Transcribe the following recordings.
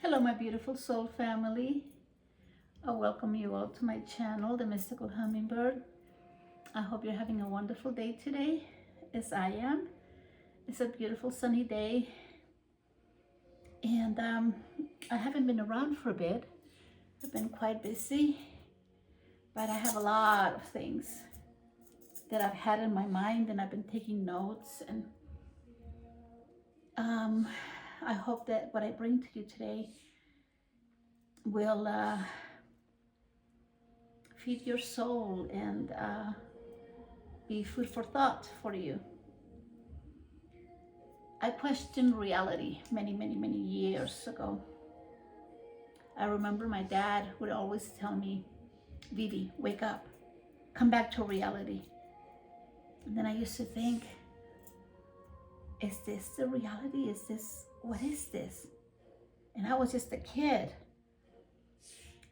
Hello, my beautiful soul family. I welcome you all to my channel, The Mystical Hummingbird. I hope you're having a wonderful day today, as I am. It's a beautiful sunny day, and I haven't been around for a bit. I've been quite busy, but I have a lot of things that I've had in my mind, and I've been taking notes. And um, I hope that what I bring to you today will feed your soul and be food for thought for you. I questioned reality many years ago. I remember my dad would always tell me, Vivi, wake up, come back to reality. And then I used to think, is this the reality? What is this? And I was just a kid.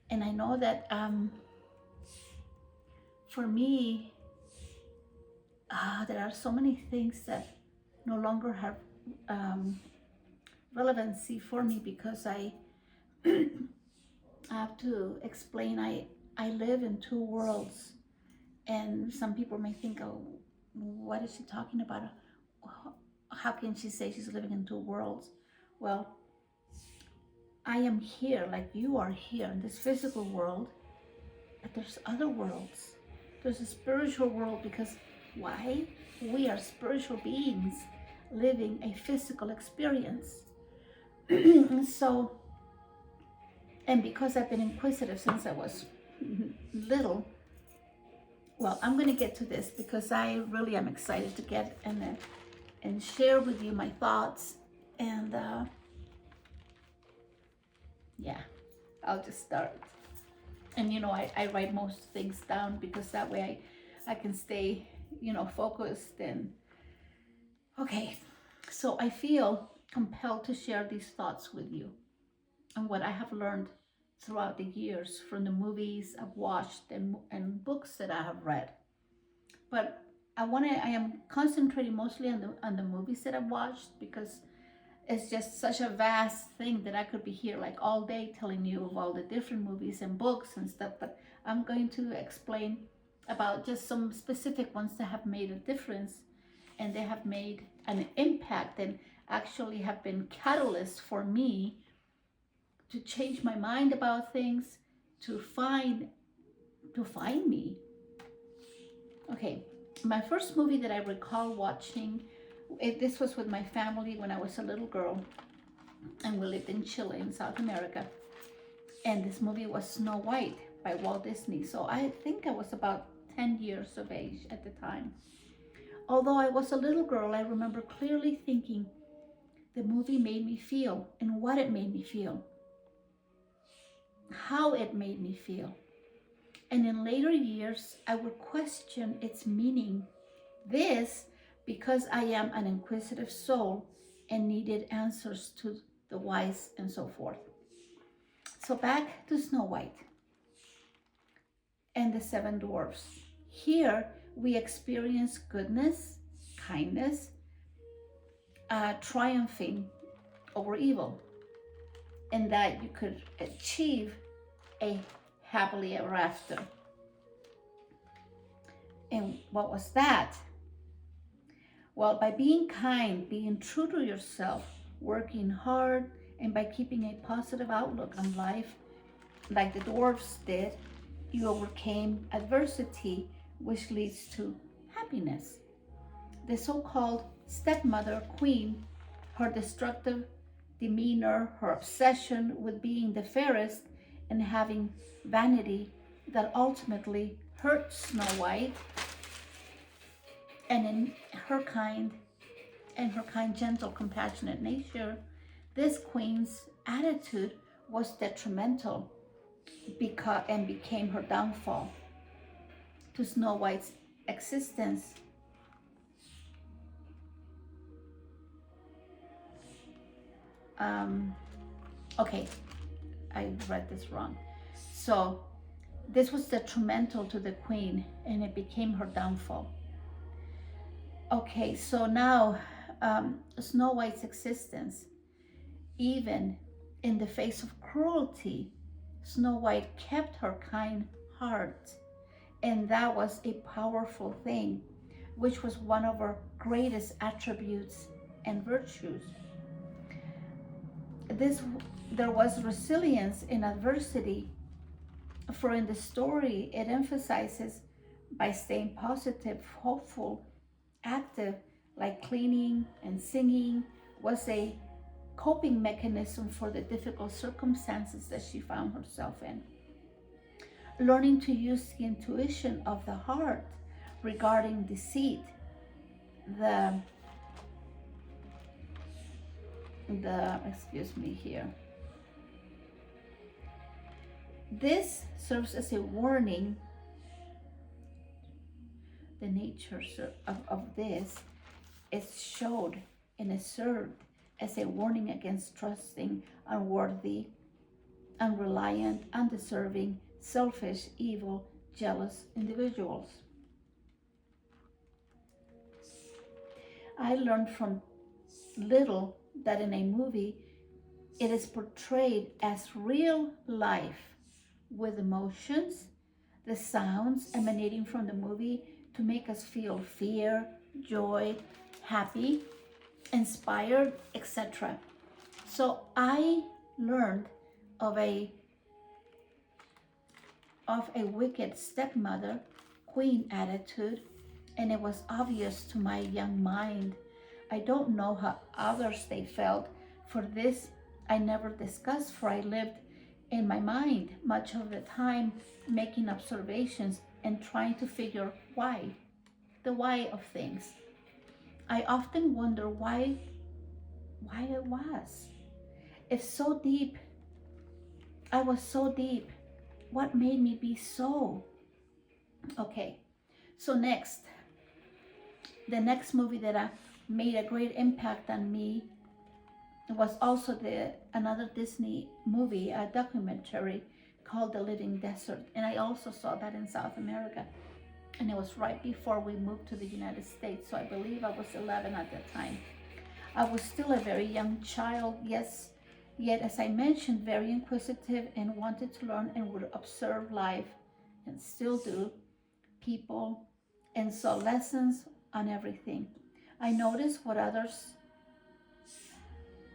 And I know that for me, there are so many things that no longer have relevancy for me because I have to explain I live in two worlds, and some people may think, oh, what is she talking about? How can she say she's living in two worlds? Well, I am here like you are here in this physical world, but there's other worlds. There's a spiritual world because why? We are spiritual beings living a physical experience. So, and because I've been inquisitive since I was little, well, I'm going to get to this because I really am excited to get and share with you my thoughts. And yeah, I'll just start. And I write most things down because that way I can stay, focused. And okay, so I feel compelled to share these thoughts with you and what I have learned throughout the years from the movies I've watched and books that I have read. But I am concentrating mostly on the movies that I've watched because it's just such a vast thing that I could be here like all day telling you of all the different movies and books and stuff. But I'm going to explain about just some specific ones that have made a difference and they have made an impact and actually have been catalysts for me to change my mind about things, to find me. Okay, my first movie that I recall watching, this was with my family when I was a little girl, and we lived in Chile in South America. And this movie was Snow White by Walt Disney. So I think I was about 10 years of age at the time. Although I was a little girl, I remember clearly thinking the movie made me feel and what it made me feel, how it made me feel. And in later years, I would question its meaning. This because I am an inquisitive soul and needed answers to the whys and so forth. So back to Snow White and the Seven Dwarfs. Here we experience goodness, kindness, triumphing over evil, and that you could achieve a happily ever after. And what was that? Well, by being kind, being true to yourself, working hard, and by keeping a positive outlook on life, like the dwarfs did, you overcame adversity, which leads to happiness. The so-called stepmother queen, her destructive demeanor, her obsession with being the fairest and having vanity that ultimately hurt Snow White, and in her kind, gentle, compassionate nature, this queen's attitude was detrimental and became her downfall to Snow White's existence. Okay, I read this wrong. So this was detrimental to the queen and it became her downfall. Okay, so now Snow White's existence, even In the face of cruelty, Snow White kept her kind heart, and that was a powerful thing, which was one of her greatest attributes and virtues. This There was resilience in adversity, for in the story it emphasizes by staying positive, hopeful, active, like cleaning and singing, was a coping mechanism for the difficult circumstances that she found herself in. Learning to use the intuition of the heart regarding deceit, the excuse me here. This serves as a warning. The nature of this is showed and is served as a warning against trusting unworthy, unreliant, undeserving, selfish, evil, jealous individuals. I learned from little that in a movie it is portrayed as real life with emotions, the sounds emanating from the movie to make us feel fear, joy, happy, inspired, etc. So I learned of a wicked stepmother, queen attitude, and it was obvious to my young mind. I don't know how others they felt. For this I never discussed, for I lived in my mind much of the time, making observations and trying to figure the why of things. I often wonder why it was. If so deep, I was so deep, what made me be so? Okay, so the next movie that made a great impact on me was also another Disney movie, a documentary called The Living Desert. And I also saw that in South America. And it was right before we moved to the United States. So I believe I was 11 at that time. I was still a very young child, yes, yet as I mentioned, very inquisitive and wanted to learn and would observe life, and still do, people, and saw lessons on everything. I noticed what others,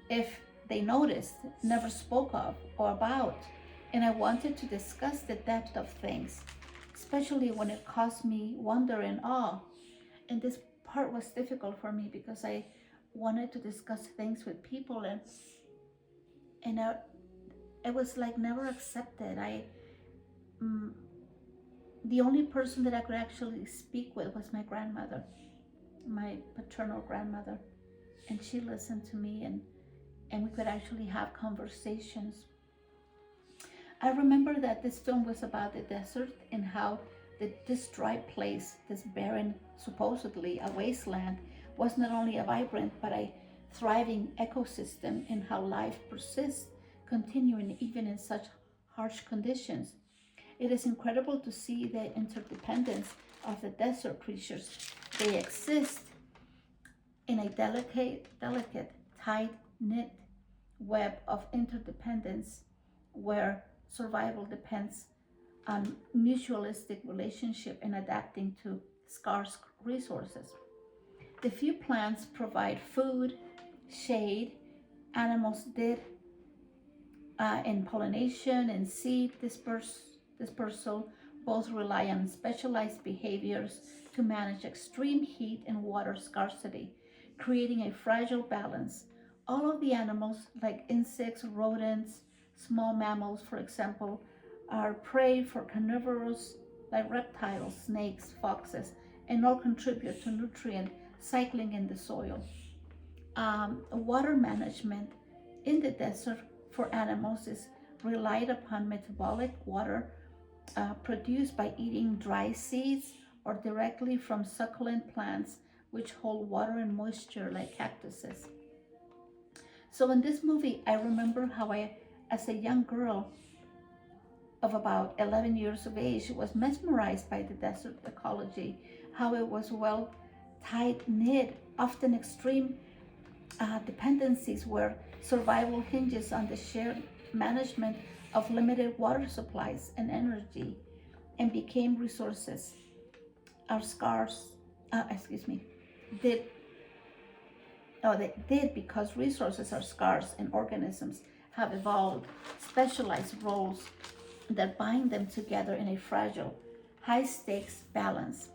if they noticed, never spoke of or about, and I wanted to discuss the depth of things, especially when it caused me wonder and awe. And this part was difficult for me because I wanted to discuss things with people, and it was like never accepted. The only person that I could actually speak with was my grandmother, my paternal grandmother, and she listened to me, and we could actually have conversations. I remember that this film was about the desert and how this dry place, this barren, supposedly a wasteland, was not only a vibrant but a thriving ecosystem, and how life persists, continuing even in such harsh conditions. It is incredible to see the interdependence of the desert creatures. They exist in a delicate, tight-knit web of interdependence where survival depends on mutualistic relationship and adapting to scarce resources. The few plants provide food, shade, animals did in pollination and seed dispersal both rely on specialized behaviors to manage extreme heat and water scarcity, creating a fragile balance. All of the animals, like insects, rodents, small mammals, for example, are prey for carnivores like reptiles, snakes, foxes, and all contribute to nutrient cycling in the soil. Water management in the desert for animals is relied upon metabolic water produced by eating dry seeds or directly from succulent plants which hold water and moisture like cactuses. So in this movie, I remember how as a young girl of about 11 years of age, was mesmerized by the desert ecology, how it was well tight knit, often extreme dependencies where survival hinges on the shared management of limited water supplies and energy and became resources are scarce, excuse me, did, they did because resources are scarce and organisms have evolved specialized roles that bind them together in a fragile, high stakes balance.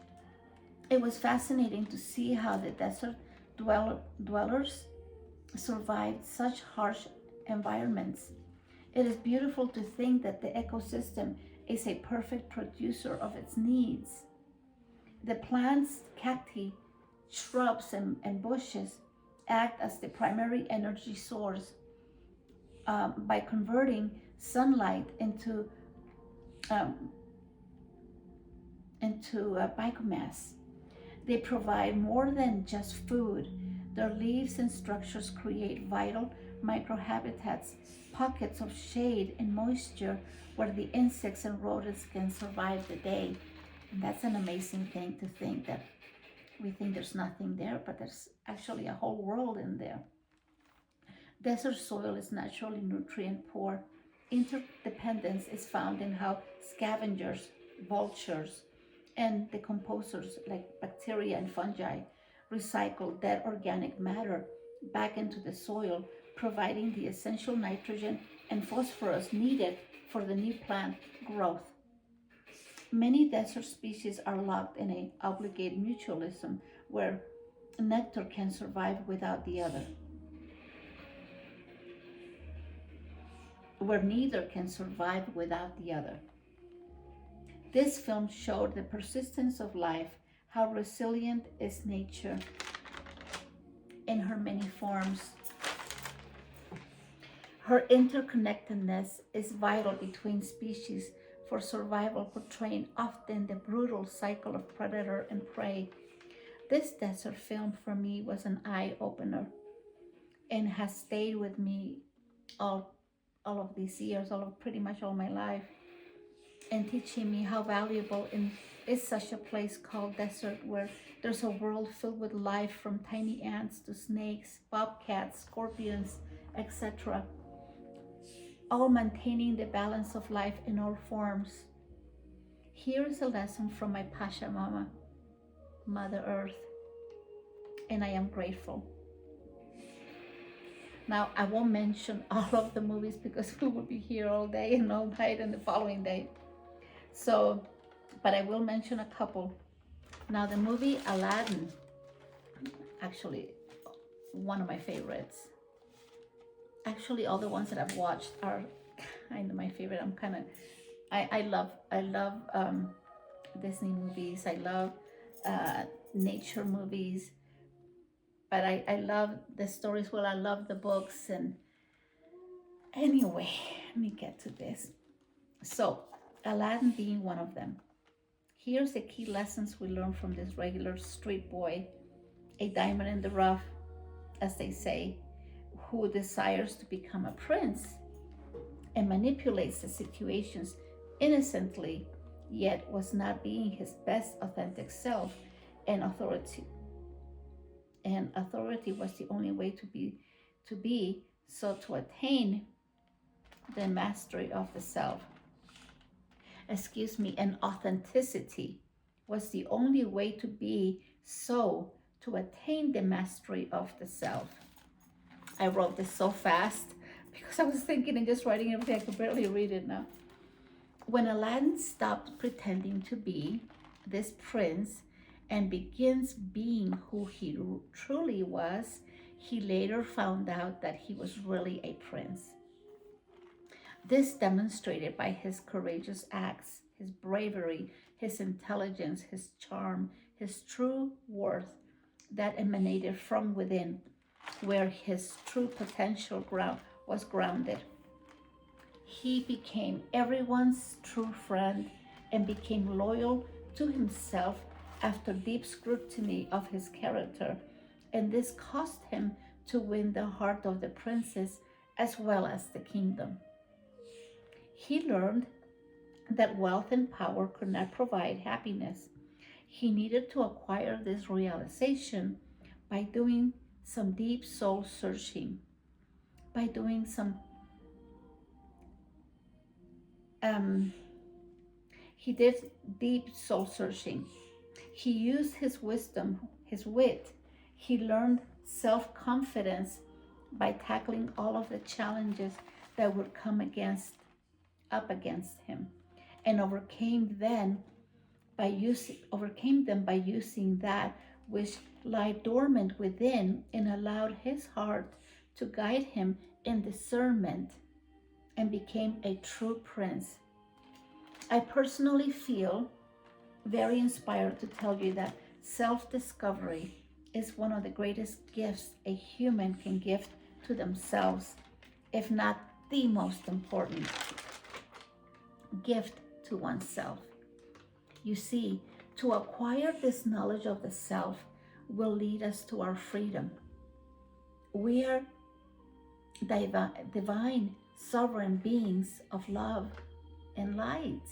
It was fascinating to see how the desert dwellers survived such harsh environments. It is beautiful to think that the ecosystem is a perfect producer of its needs. The plants, cacti, shrubs, and bushes act as the primary energy source by converting sunlight um, into biomass. They provide more than just food. Their leaves and structures create vital microhabitats, pockets of shade and moisture where the insects and rodents can survive the day. And that's an amazing thing to think that we think there's nothing there, but there's actually a whole world in there. Desert soil is naturally nutrient poor. Interdependence is found in how scavengers, vultures, and decomposers like bacteria and fungi recycle dead organic matter back into the soil, providing the essential nitrogen and phosphorus needed for the new plant growth. Many desert species are locked in a obligate mutualism where nectar can survive without the other, where neither can survive without the other. This film showed the persistence of life, how resilient is nature in her many forms. Her interconnectedness is vital between species for survival, portraying often the brutal cycle of predator and prey. This desert film for me was an eye opener and has stayed with me all all of these years, all of pretty much all my life, and teaching me how valuable is such a place called desert where there's a world filled with life from tiny ants to snakes, bobcats, scorpions, etc., all maintaining the balance of life in all forms. Here is a lesson from my Pachamama, Mother Earth, and I am grateful. Now, I won't mention all of the movies because we will be here all day and all night and the following day. So, but I will mention a couple. Now, the movie Aladdin, actually, one of my favorites. Actually, all the ones that I've watched are kind of my favorite. I love Disney movies. I love nature movies. But I love the stories. Well, I love the books. And anyway, let me get to this. So, Aladdin being one of them. Here's the key lessons we learn from this regular street boy, a diamond in the rough, as they say, who desires to become a prince and manipulates the situations innocently, yet was not being his best authentic self, and authority was the only way to be so to attain the mastery of the self, and authenticity was the only way to be so to attain the mastery of the self. I wrote this so fast because I was thinking and just writing everything. I could barely read it now. When Aladdin stopped pretending to be this prince and begins being who he truly was, he later found out that he was really a prince. This demonstrated by his courageous acts, his bravery, his intelligence, his charm, his true worth that emanated from within, where his true potential was grounded. He became everyone's true friend and became loyal to himself after deep scrutiny of his character, and this caused him to win the heart of the princess as well as the kingdom. He learned that wealth and power could not provide happiness. He needed to acquire this realization by doing some deep soul searching, by doing some, he did deep soul searching. He used his wisdom, his wit. He learned self-confidence by tackling all of the challenges that would come up against him, and overcame them by using that which lay dormant within, and allowed his heart to guide him in discernment, and became a true prince. I personally feel very inspired to tell you that self-discovery is one of the greatest gifts a human can give to themselves, if not the most important gift to oneself. You see, to acquire this knowledge of the self will lead us to our freedom. We are divine, sovereign beings of love and light,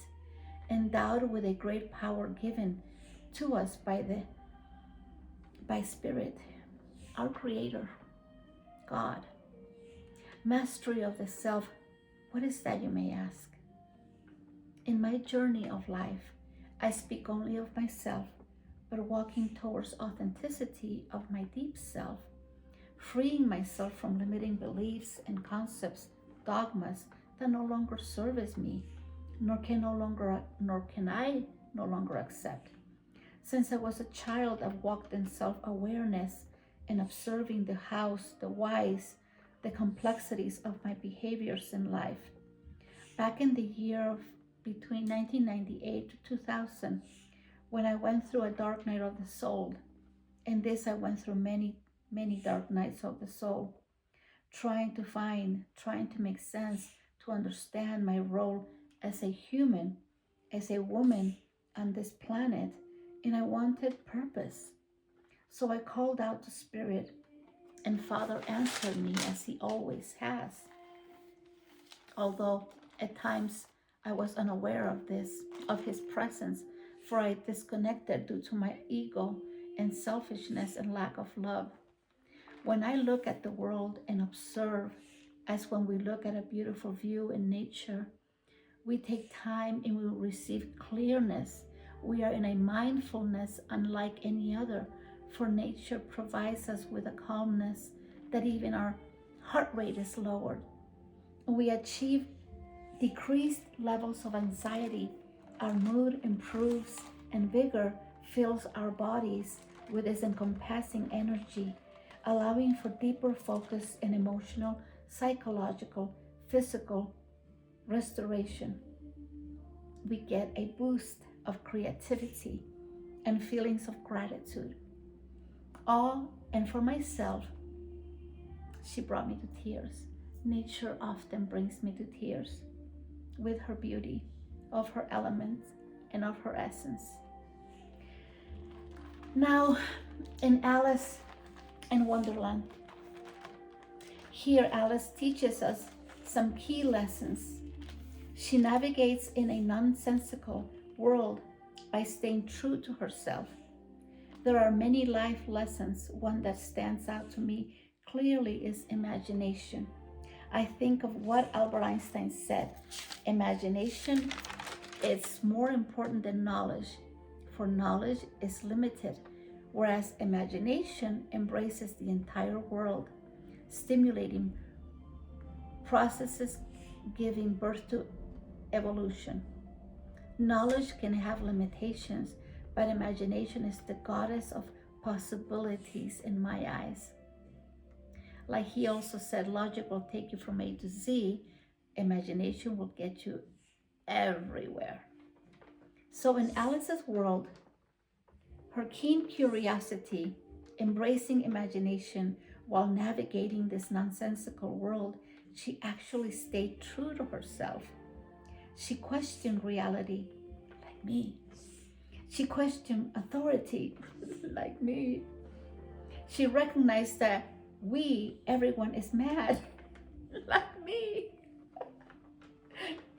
endowed with a great power given to us by Spirit, our Creator, God. Mastery of the self, what is that, you may ask? In my journey of life, I speak only of myself, but walking towards authenticity of my deep self, freeing myself from limiting beliefs and concepts, dogmas that no longer service me, nor can I no longer accept. Since I was a child, I've walked in self-awareness and observing the hows, the whys, the complexities of my behaviors in life. Back in the year of between 1998 to 2000, when I went through a dark night of the soul, and this I went through many, many dark nights of the soul, trying to make sense, to understand my role as a human, as a woman on this planet, and I wanted purpose. So I called out to Spirit, and Father answered me as He always has. Although at times I was unaware of His presence, for I disconnected due to my ego and selfishness and lack of love. When I look at the world and observe, as when we look at a beautiful view in nature, we take time and we receive clearness. We are in a mindfulness unlike any other, for nature provides us with a calmness that even our heart rate is lowered. We achieve decreased levels of anxiety. Our mood improves, and vigor fills our bodies with this encompassing energy, allowing for deeper focus and emotional, psychological, physical restoration. We get a boost of creativity and feelings of gratitude. All, and for myself, she brought me to tears. Nature often brings me to tears with her beauty, of her elements, and of her essence. Now, in Alice in Wonderland, here Alice teaches us some key lessons. She navigates in a nonsensical world by staying true to herself. There are many life lessons. One that stands out to me clearly is imagination. I think of what Albert Einstein said: imagination is more important than knowledge, for knowledge is limited, whereas imagination embraces the entire world, stimulating processes giving birth to evolution. Knowledge can have limitations, but imagination is the goddess of possibilities in my eyes. Like he also said, logic will take you from A to Z, imagination will get you everywhere. So in Alice's world, her keen curiosity, embracing imagination while navigating this nonsensical world, she actually stayed true to herself. She questioned reality, like me. She questioned authority, like me. She recognized that everyone is mad, like me.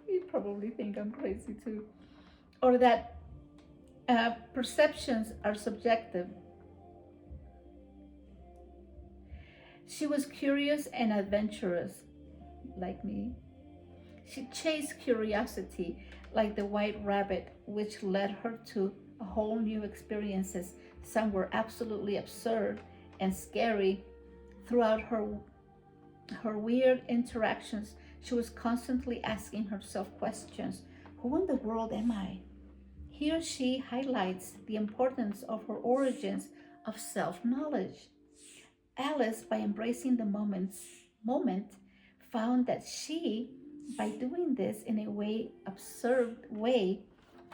You probably think I'm crazy too. Or that perceptions are subjective. She was curious and adventurous, like me. She chased curiosity like the white rabbit, which led her to a whole new experiences. Some were absolutely absurd and scary. Throughout her weird interactions, she was constantly asking herself questions. Who in the world am I? Here she highlights the importance of her origins of self-knowledge. Alice, by embracing the moment, found that she, by doing this in a absurd way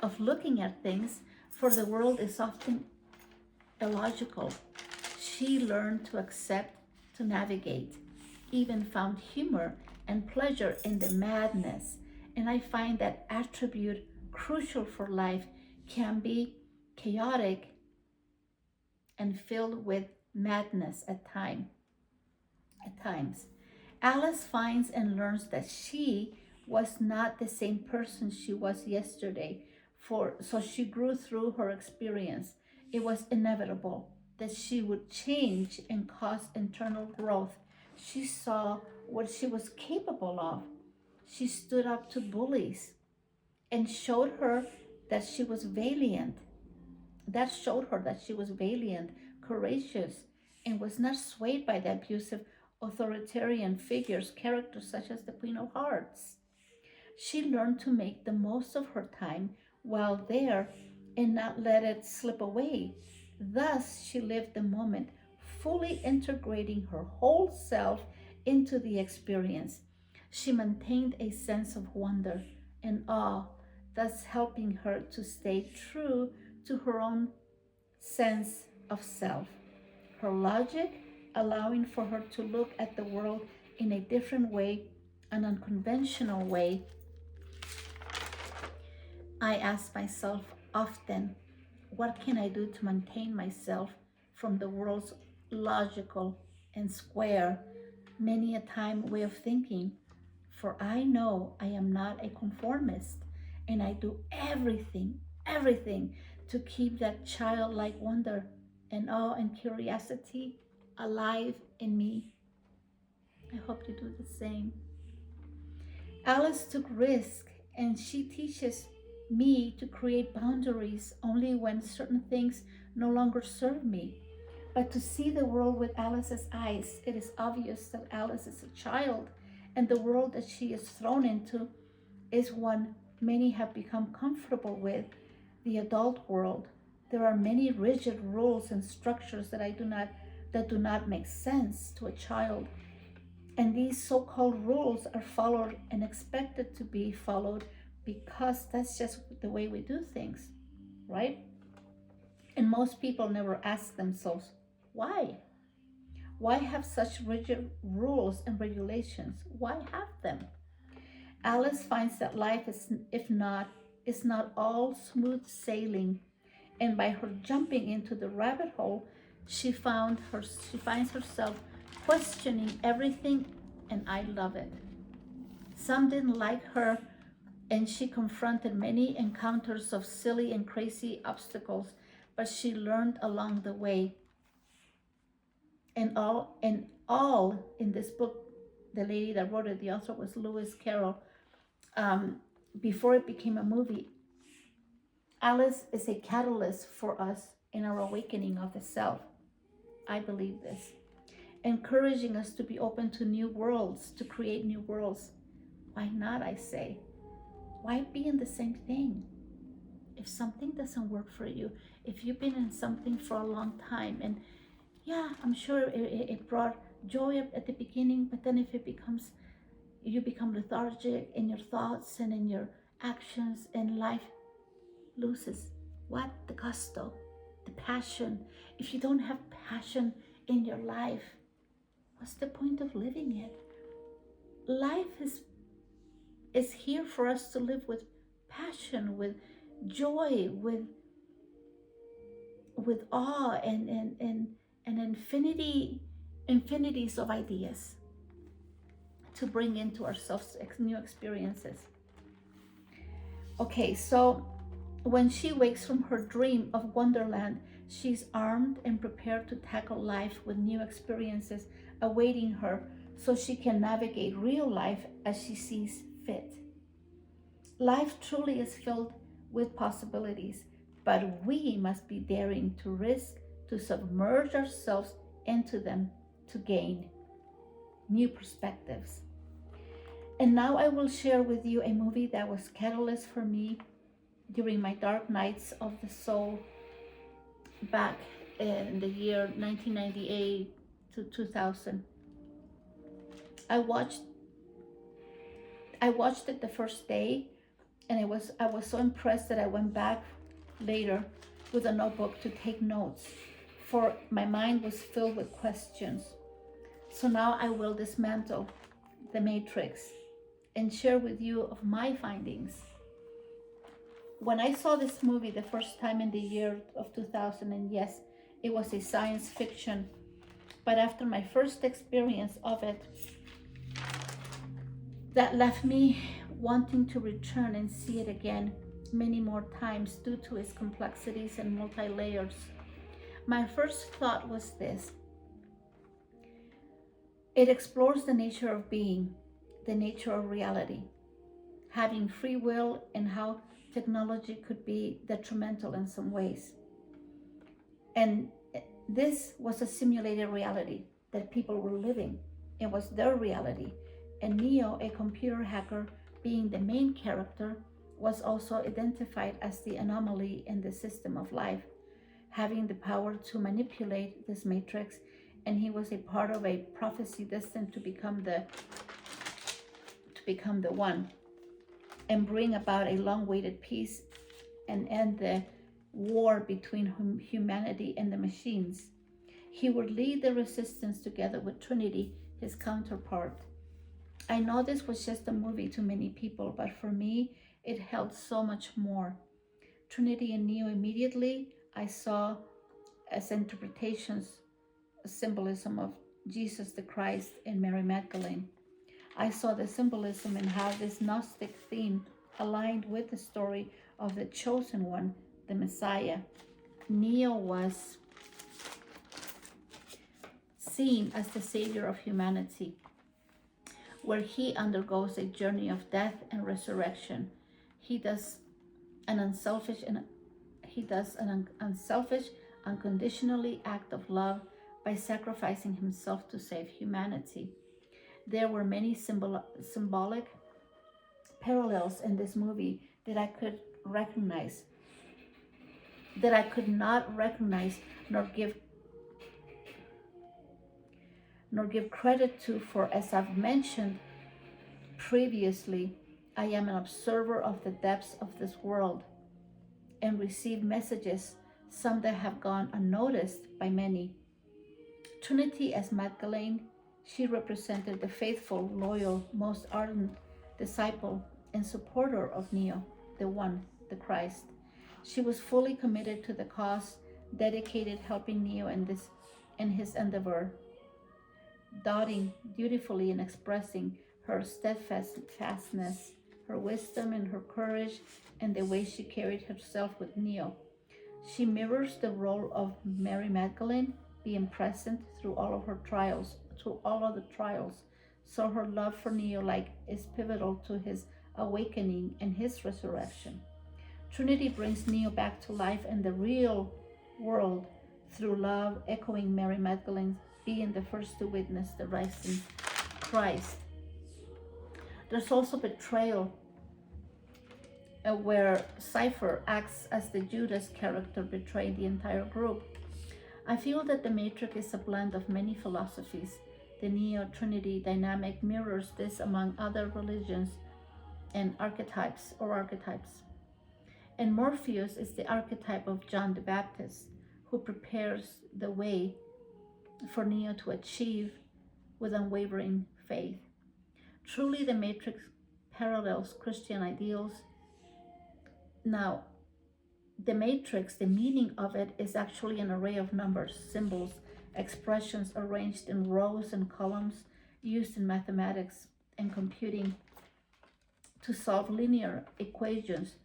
of looking at things, for the world is often illogical. She learned to accept, to navigate, even found humor and pleasure in the madness. And I find that attribute crucial for life can be chaotic and filled with madness at times. Alice finds and learns that she was not the same person she was yesterday. So she grew through her experience. It was inevitable that she would change and cause internal growth. She saw what she was capable of. She stood up to bullies and showed her that she was valiant. That showed her that she was valiant, courageous, and was not swayed by the abusive authoritarian figures, characters such as the Queen of Hearts. She learned to make the most of her time while there and not let it slip away. Thus, she lived the moment, fully integrating her whole self into the experience. She maintained a sense of wonder and awe, thus helping her to stay true to her own sense of self. Her logic, allowing for her to look at the world in a different way, an unconventional way. I ask myself often, what can I do to maintain myself from the world's logical and square, many a time way of thinking? For I know I am not a conformist, and I do everything to keep that childlike wonder and awe and curiosity alive in me. I hope you do the same. Alice took risk, and she teaches me to create boundaries only when certain things no longer serve me. But to see the world with Alice's eyes, it is obvious that Alice is a child, and the world that she is thrown into is one many have become comfortable with, the adult world. There are many rigid rules and structures that do not make sense to a child. And these so-called rules are followed and expected to be followed because that's just the way we do things, right? And most people never ask themselves, why? Why have such rigid rules and regulations? Why have them? Alice finds that life is not all smooth sailing, and by her jumping into the rabbit hole, she finds herself questioning everything, and I love it. Some didn't like her, and she confronted many encounters of silly and crazy obstacles, but she learned along the way. And all in this book, the lady that wrote it, the author was Lewis Carroll. Before it became a movie, Alice is a catalyst for us in our awakening of the self. I believe this. Encouraging us to be open to new worlds, to create new worlds. Why not, I say? Why be in the same thing? If something doesn't work for you, if you've been in something for a long time, and yeah, I'm sure it brought joy at the beginning, but then if you become lethargic in your thoughts and in your actions, and life loses what? The gusto, the passion. If you don't have passion in your life, what's the point of living it? Life is here for us to live with passion, with joy, with awe and infinities of ideas to bring into ourselves new experiences. Okay, so when she wakes from her dream of Wonderland, she's armed and prepared to tackle life with new experiences awaiting her so she can navigate real life as she sees fit. Life truly is filled with possibilities, but we must be daring to risk, to submerge ourselves into them to gain new perspectives. And now I will share with you a movie that was catalyst for me during my dark nights of the soul back in the year 1998 to 2000. I watched I watched it the first day, and I was so impressed that I went back later with a notebook to take notes, for my mind was filled with questions. So now I will dismantle the matrix and share with you of my findings. When I saw this movie the first time in the year of 2000, and yes, it was a science fiction, but after my first experience of it, that left me wanting to return and see it again many more times due to its complexities and multi-layers. My first thought was this: it explores the nature of being, the nature of reality, having free will, and how technology could be detrimental in some ways. And this was a simulated reality that people were living. It was their reality. And Neo, a computer hacker, being the main character, was also identified as the anomaly in the system of life, having the power to manipulate this matrix, and he was a part of a prophecy destined to become the one and bring about a long-awaited peace and end the war between humanity and the machines. He would lead the resistance together with Trinity, his counterpart. I know this was just a movie to many people, but for me, it held so much more. Trinity and Neo immediately I saw as interpretations, a symbolism of Jesus the Christ and Mary Magdalene. I saw the symbolism in how this Gnostic theme aligned with the story of the chosen one, the Messiah. Neo was seen as the savior of humanity, where he undergoes a journey of death and resurrection. He does an unselfish, unconditionally act of love by sacrificing himself to save humanity. There were many symbolic parallels in this movie that I could recognize, that I could not recognize nor give credit to, for as I've mentioned previously, I am an observer of the depths of this world and receive messages, some that have gone unnoticed by many. Trinity as Magdalene, she represented the faithful, loyal, most ardent disciple and supporter of Neo, the One, the Christ. She was fully committed to the cause, dedicated helping Neo in his endeavor, dotting dutifully and expressing her steadfastness, her wisdom and her courage, and the way she carried herself with Neo. She mirrors the role of Mary Magdalene, being present through all of the trials. So her love for Neo is pivotal to his awakening and his resurrection. Trinity brings Neo back to life in the real world through love, echoing Mary Magdalene being the first to witness the rising Christ. There's also betrayal, where Cypher acts as the Judas character betraying the entire group. I feel that the Matrix is a blend of many philosophies. The Neo-Trinity dynamic mirrors this among other religions and archetypes. And Morpheus is the archetype of John the Baptist, who prepares the way for Neo to achieve with unwavering faith. Truly, the Matrix parallels Christian ideals. Now, the matrix, the meaning of it is actually an array of numbers, symbols, expressions arranged in rows and columns used in mathematics and computing to solve linear equations,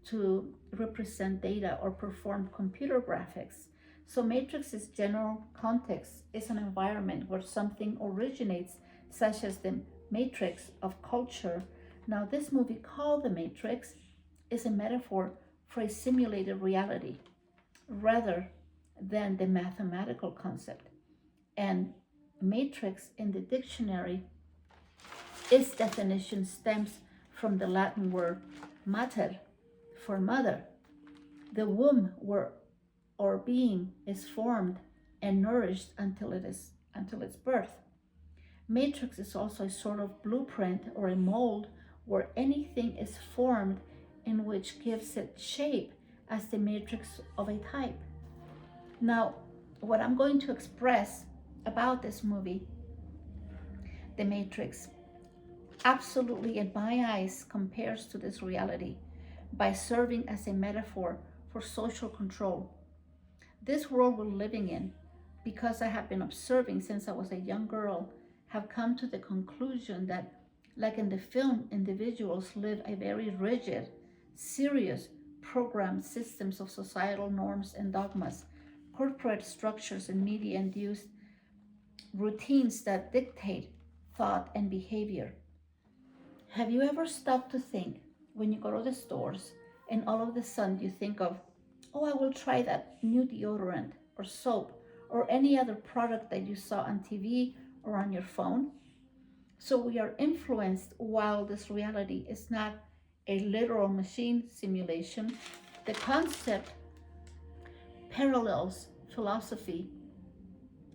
to represent data or perform computer graphics. So Matrix's general context is an environment where something originates, such as the matrix of culture. Now, this movie called The Matrix is a metaphor for a simulated reality rather than the mathematical concept. And matrix in the dictionary, its definition stems from the Latin word mater, for mother, the womb where our being is formed and nourished until its birth. Matrix is also a sort of blueprint or a mold where anything is formed in which gives it shape as the matrix of a type. Now, what I'm going to express about this movie, The Matrix, absolutely in my eyes compares to this reality by serving as a metaphor for social control. This world we're living in, because I have been observing since I was a young girl, have come to the conclusion that, like in the film, individuals live a very rigid, serious, programmed systems of societal norms and dogmas, corporate structures and media-induced routines that dictate thought and behavior. Have you ever stopped to think when you go to the stores and all of a sudden you think of, oh, I will try that new deodorant or soap or any other product that you saw on TV or on your phone? So we are influenced while this reality is not a literal machine simulation. The concept parallels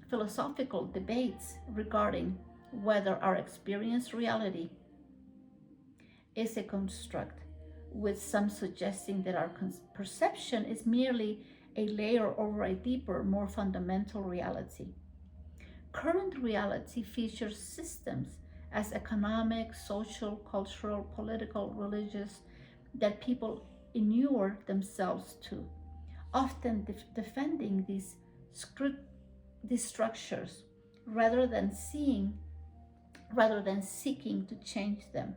philosophical debates regarding whether our experienced reality is a construct, with some suggesting that our perception is merely a layer over a deeper, more fundamental reality. Current reality features systems as economic, social, cultural, political, religious that people inure themselves to, often defending these structures rather than seeking to change them.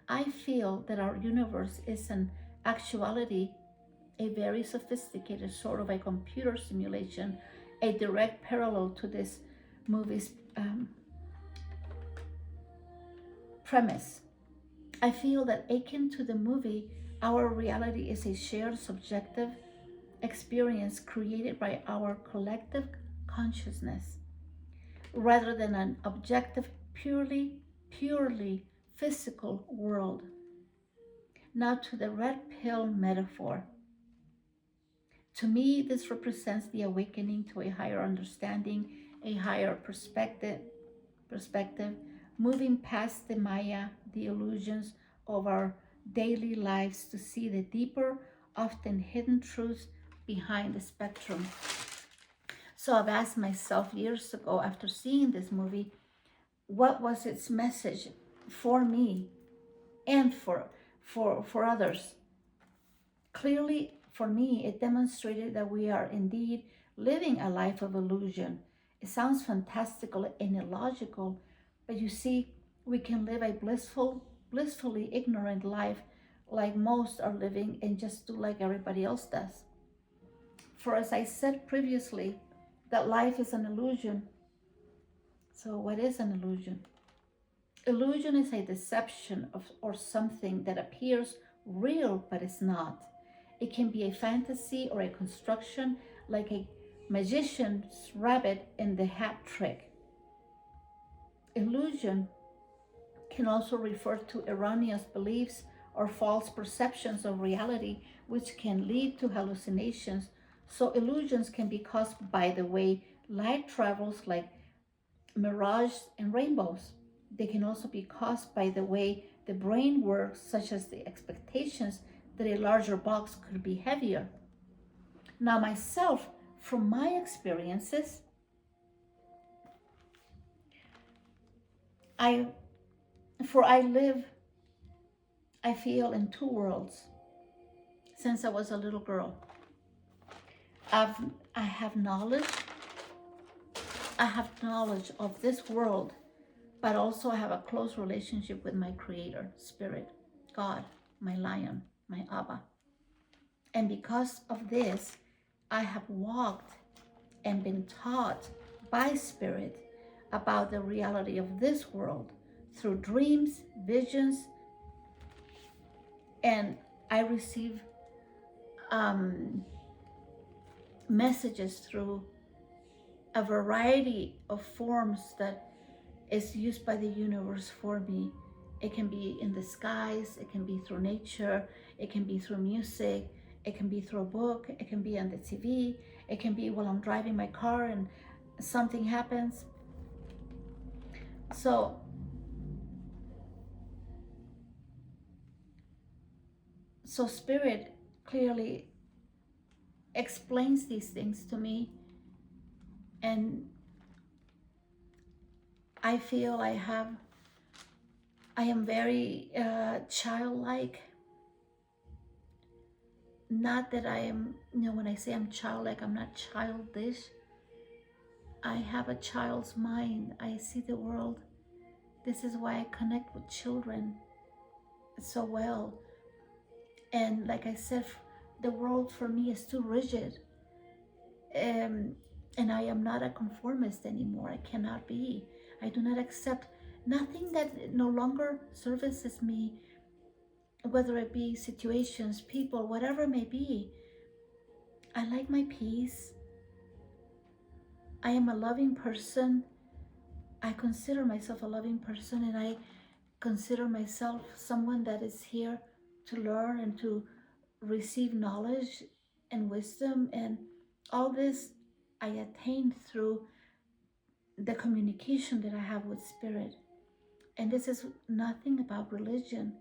I feel that our universe is in actuality a very sophisticated sort of a computer simulation, a direct parallel to this movie's premise. I feel that akin to the movie, our reality is a shared subjective experience created by our collective consciousness rather than an objective, purely physical world. Now to the red pill metaphor. To me, this represents the awakening to a higher understanding, a higher perspective, moving past the Maya, the illusions of our daily lives to see the deeper, often hidden truths behind the spectrum. So I've asked myself years ago after seeing this movie, what was its message for me and for others? Clearly, for me, it demonstrated that we are indeed living a life of illusion. It sounds fantastical and illogical, but you see, we can live a blissfully ignorant life like most are living and just do like everybody else does. For as I said previously, that life is an illusion. So what is an illusion? Illusion is a deception of or something that appears real but is not. It can be a fantasy or a construction like a magician's rabbit in the hat trick. Illusion can also refer to erroneous beliefs or false perceptions of reality, which can lead to hallucinations. So illusions can be caused by the way light travels, like mirages and rainbows. They can also be caused by the way the brain works, such as the expectations that a larger box could be heavier. Now, myself, from my experiences, I live, I feel, in two worlds since I was a little girl. I have knowledge of this world, but also I have a close relationship with my Creator, Spirit, God, my Lion, my Abba. And because of this, I have walked and been taught by Spirit about the reality of this world through dreams, visions, and I receive messages through a variety of forms that is used by the universe for me. It can be in the skies, it can be through nature, it can be through music, it can be through a book, it can be on the TV, it can be while I'm driving my car and something happens. So Spirit clearly explains these things to me, and I feel I am very childlike. Not that I am, when I say I'm childlike, I'm not childish. I have a child's mind. I see the world. This is why I connect with children so well. And like I said, the world for me is too rigid. And I am not a conformist anymore. I cannot be. I do not accept nothing that no longer services me, whether it be situations, people, whatever it may be. I like my peace. I am a loving person. I consider myself a loving person, and I consider myself someone that is here to learn and to receive knowledge and wisdom, and all this I attained through the communication that I have with Spirit. And this is nothing about religion.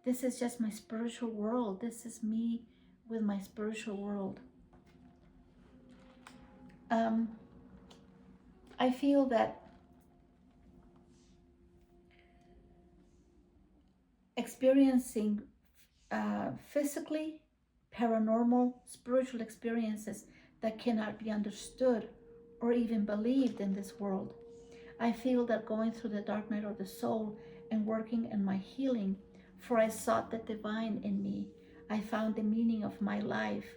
This is just my spiritual world. This is me with my spiritual world. I feel that experiencing physically, paranormal, spiritual experiences that cannot be understood or even believed in this world. I feel that going through the dark night of the soul and working in my healing, for I sought the divine in me. I found the meaning of my life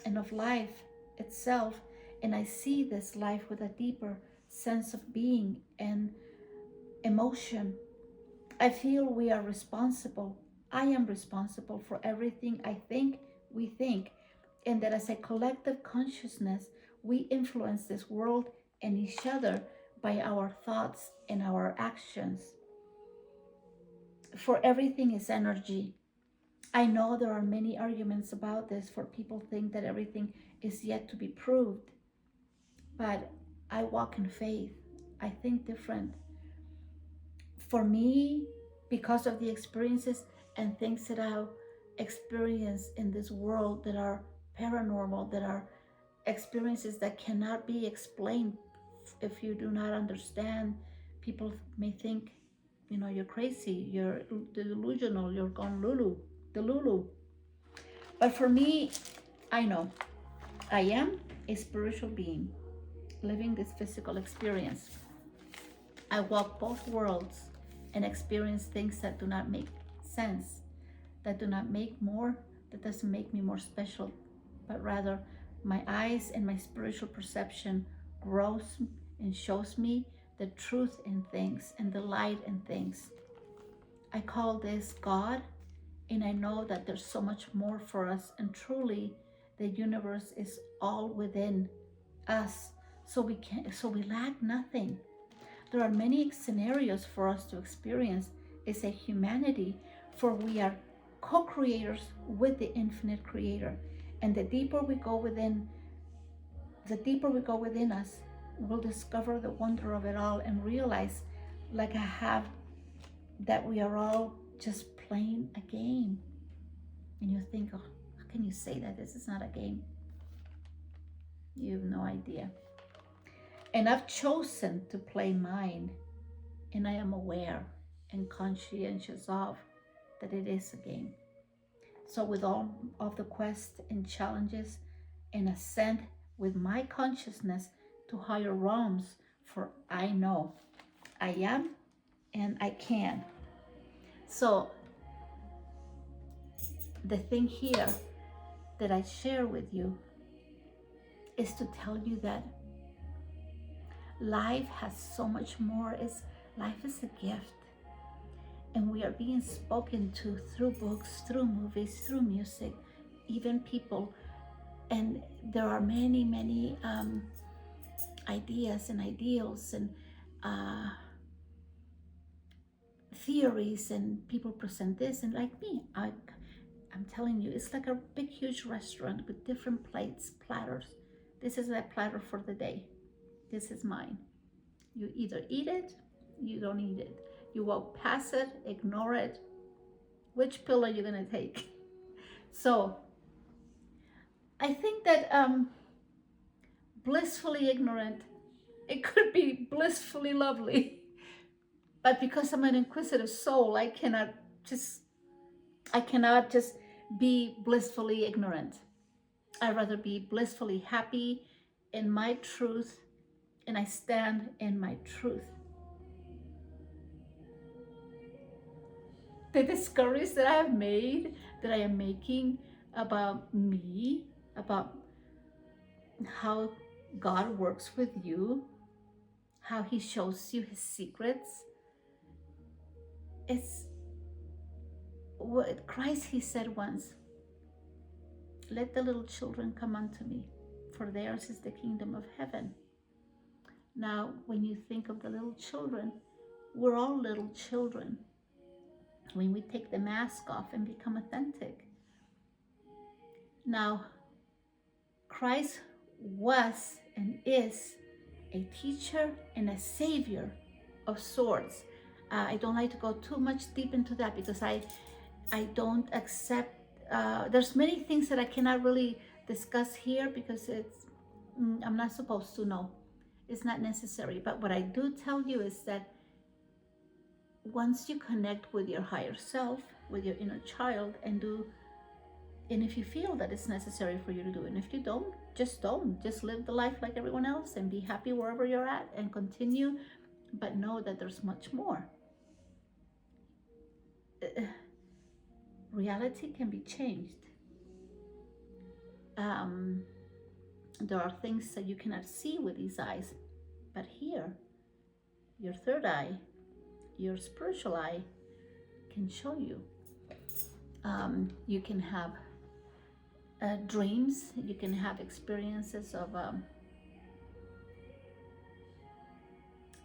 and of life itself, and I see this life with a deeper sense of being and emotion. I feel we are responsible. I am responsible for everything I think, we think, and that as a collective consciousness, we influence this world and each other by our thoughts and our actions. For everything is energy. I know there are many arguments about this, for people think that everything is yet to be proved. But I walk in faith. I think different. For me, because of the experiences and things that I've experienced in this world that are paranormal, that are experiences that cannot be explained if you do not understand, people may think, you're crazy, you're delusional, you're gone delulu. But for me, I know I am a spiritual being living this physical experience. I walk both worlds and experience things that do not make sense, that do not make more, that doesn't make me more special, but rather my eyes and my spiritual perception grows and shows me the truth in things and the light in things. I call this God, and I know that there's so much more for us, and truly the universe is all within us, so we lack nothing. There are many scenarios for us to experience as a humanity, for we are co-creators with the infinite creator. And the deeper we go within us, we'll discover the wonder of it all and realize, like I have, that we are all just playing a game. And you think, oh, how can you say that? This is not a game. You have no idea. And I've chosen to play mine, and I am aware and conscientious of that it is a game. So with all of the quests and challenges and ascent with my consciousness to higher realms, for I know I am and I can. So the thing here that I share with you is to tell you that Life has so much more. Life is a gift. And we are being spoken to through books, through movies, through music, even people. And there are many, many ideas and ideals and theories, and people present this. And like me, I'm telling you, it's like a big, huge restaurant with different plates, platters. This is a platter for the day. This is mine. You either eat it, you don't eat it. You walk past it, ignore it. Which pill are you gonna take? So I think that blissfully ignorant, it could be blissfully lovely. But because I'm an inquisitive soul, I cannot just be blissfully ignorant. I'd rather be blissfully happy in my truth, and I stand in my truth. The discoveries that I have made, that I am making about me, about how God works with you, how He shows you His secrets, it's what Christ, He said once, let the little children come unto me, for theirs is the kingdom of heaven. Now, when you think of the little children, we're all little children. When we take the mask off and become authentic. Now, Christ was and is a teacher and a savior of sorts. I don't like to go too much deep into that because I don't accept, there's many things that I cannot really discuss here because I'm not supposed to know. It's not necessary. But what I do tell you is that once you connect with your higher self, with your inner child, and if you feel that it's necessary for you to do it, and if you don't, just live the life like everyone else and be happy wherever you're at and continue, but know that there's much more. Reality can be changed. There are things that you cannot see with these eyes, but here, your third eye, your spiritual eye, can show you. You can have dreams, you can have experiences of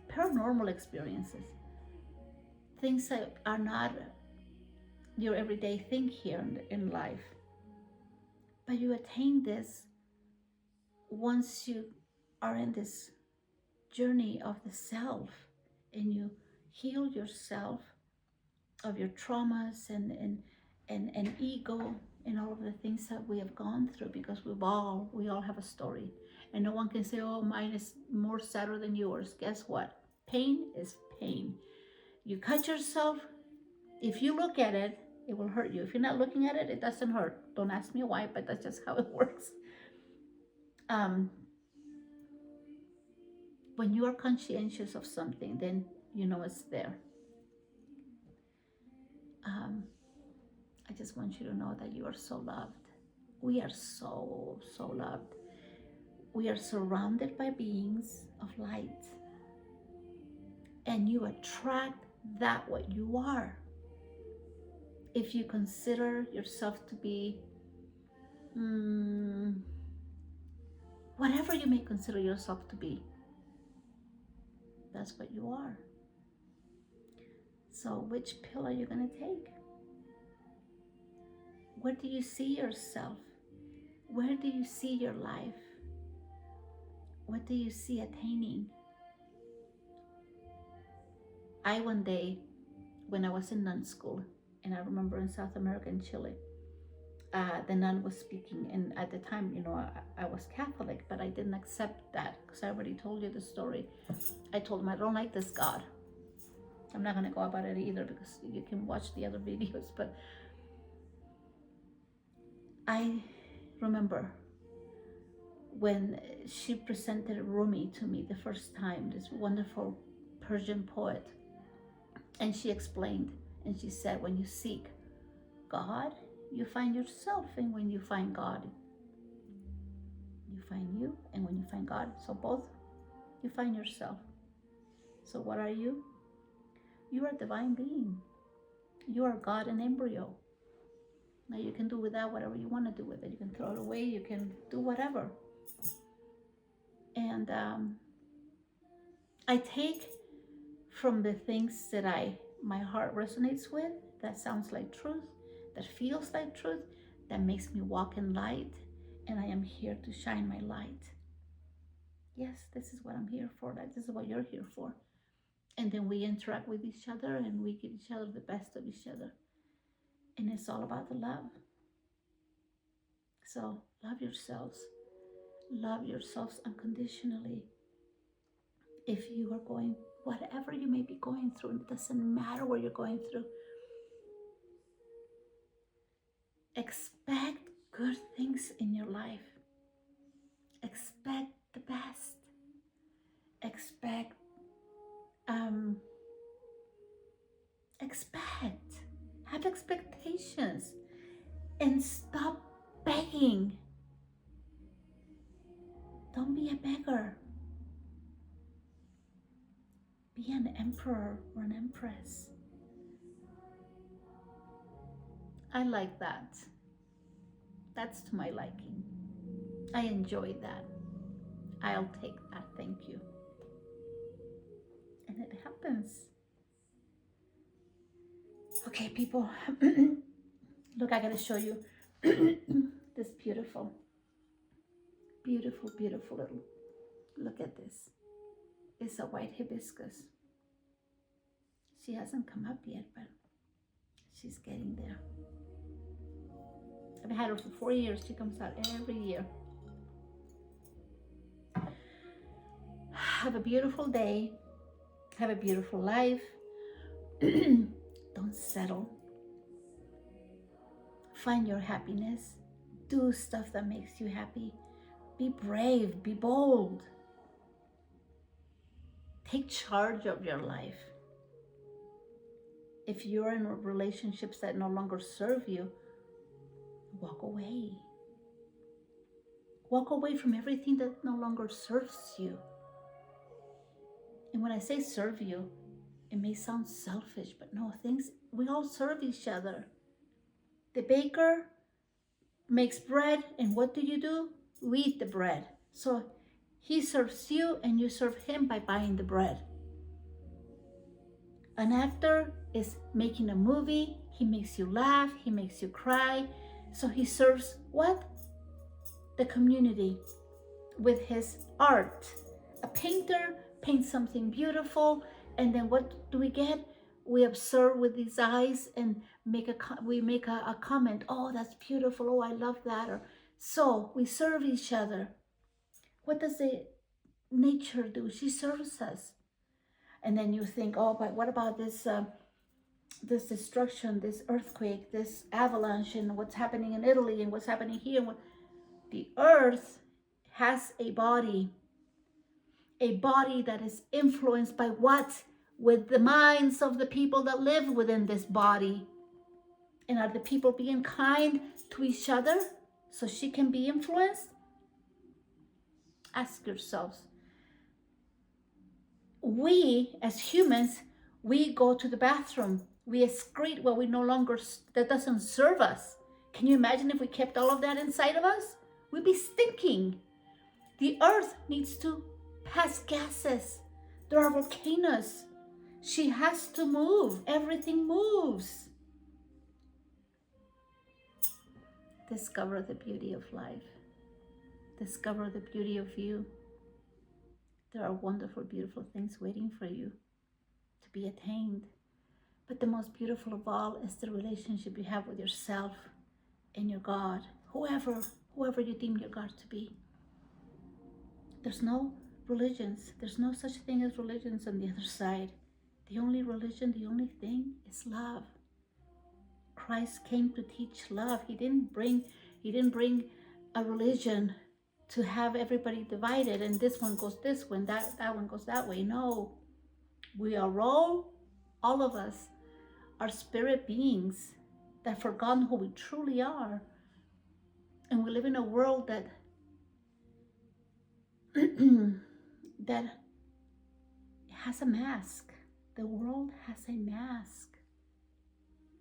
paranormal experiences, things that are not your everyday thing here in life. But you attain this once you are in this journey of the self and you heal yourself of your traumas and ego and all of the things that we have gone through, because we all have a story, and no one can say, oh, mine is more sadder than yours. Guess what? Pain is pain. You cut yourself, if you look at it, it will hurt you. If you're not looking at it, it doesn't hurt. Don't ask me why, but that's just how it works. When you are conscientious of something, then you know it's there. I just want you to know that you are so loved. We are so, so loved. We are surrounded by beings of light. And you attract that what you are. If you consider yourself to be whatever you may consider yourself to be, that's what you are. So which pill are you going to take? Where do you see yourself? Where do you see your life? What do you see attaining? I one day, when I was in nun school, and I remember in South America, in Chile, the nun was speaking, and at the time, I was Catholic, but I didn't accept that because I already told you the story. I told him I don't like this God. I'm not going to go about it either because you can watch the other videos, but I remember when she presented Rumi to me the first time, this wonderful Persian poet, and she explained, and she said, when you seek God, you find yourself, and when you find God, you find you, and when you find God, so both you find yourself. So what are you? You are a divine being. You are God in embryo. Now you can do with that whatever you want to do with it. You can throw it away. You can do whatever. And I take from the things that my heart resonates with, that sounds like truth, that feels like truth, that makes me walk in light, and I am here to shine my light. Yes, this is what I'm here for. This is what you're here for. And then we interact with each other and we give each other the best of each other. And it's all about the love. So love yourselves. Love yourselves unconditionally. If you are going, whatever you may be going through, it doesn't matter what you're going through. Expect good things in your life. Expect the best. Have expectations, and stop begging. Don't be a beggar. Be an emperor or an empress. I like that. That's to my liking. I enjoy that. I'll take that. Thank you. And it happens. Okay, people. Look, I gotta show you this beautiful little, look at this. It's a white hibiscus. She hasn't come up yet, but she's getting there. I've had her for 4 years. She comes out every year. Have a beautiful day. Have a beautiful life. Don't settle. Find your happiness. Do stuff that makes you happy. Be brave. Be bold. Take charge of your life. If you're in relationships that no longer serve you, walk away. Walk away from everything that no longer serves you. And when I say serve you, it may sound selfish, but no, we all serve each other. The baker makes bread, and what do? We eat the bread. So he serves you, and you serve him by buying the bread. An actor is making a movie. He makes you laugh. He makes you cry. So he serves what? The community with his art. A painter paints something beautiful, and then what do we get? We observe with these eyes and we make a comment. Oh, that's beautiful. Oh, I love that. Or so we serve each other. What does the nature do? She serves us. And then you think, oh, but what about this destruction, this earthquake, this avalanche, and what's happening in Italy and what's happening here? The earth has a body that is influenced by what? With the minds of the people that live within this body. And are the people being kind to each other so she can be influenced? Ask yourselves. We, as humans, we go to the bathroom. We excrete what that doesn't serve us. Can you imagine if we kept all of that inside of us? We'd be stinking. The earth needs to pass gases. There are volcanoes. She has to move. Everything moves. Discover the beauty of life. Discover the beauty of you. There are wonderful, beautiful things waiting for you to be attained. But the most beautiful of all is the relationship you have with yourself and your God, whoever you deem your God to be. There's no religions. There's no such thing as religions on the other side. The only religion, the only thing is love. Christ came to teach love. He didn't bring a religion to have everybody divided and this one goes this way, that one goes that way. No, we are all of us are spirit beings that have forgotten who we truly are. And we live in a world that has a mask. The world has a mask.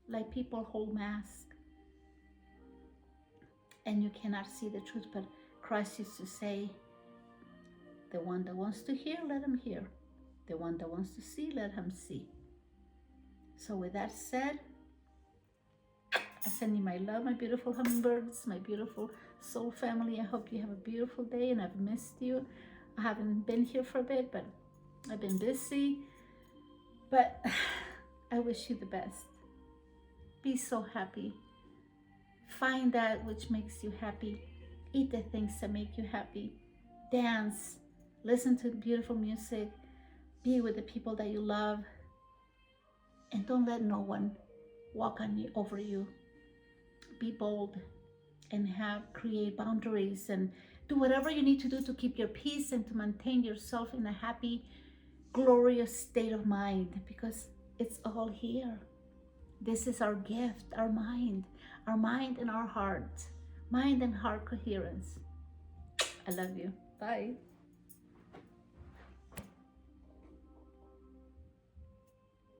Like people hold masks and you cannot see the truth. But Christ used to say, the one that wants to hear, let him hear. The one that wants to see, let him see. So with that said, I send you my love, my beautiful hummingbirds, my beautiful soul family. I hope you have a beautiful day, and I've missed you. I haven't been here for a bit, but I've been busy. But I wish you the best. Be so happy. Find that which makes you happy. Eat the things that make you happy. Dance. Listen to beautiful music. Be with the people that you love. And don't let no one walk on you, over you. Be bold and create boundaries and do whatever you need to do to keep your peace and to maintain yourself in a happy, glorious state of mind, because it's all here. This is our gift, our mind and our heart, mind and heart coherence. I love you. Bye.